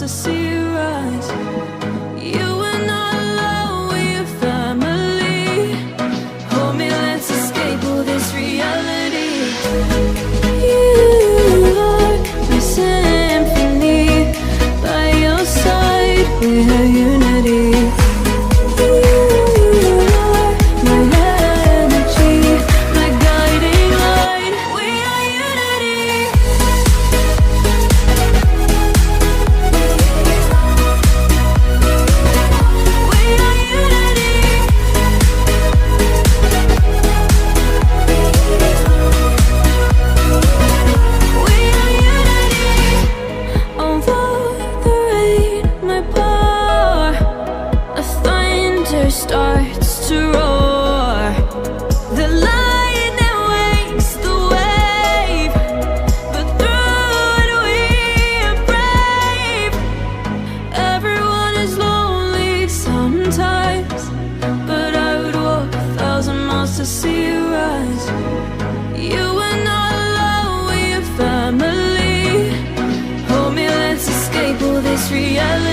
to see you rise. You were not alone, we're family. Hold me, let's escape all this reality. You are my symphony. By your side, we have unity. Starts to roar. The lightning wakes the wave, but through it we are brave. Everyone is lonely sometimes, but I would walk 1,000 miles to see you rise. You are not alone, we are family. Hold me, let's escape all this reality.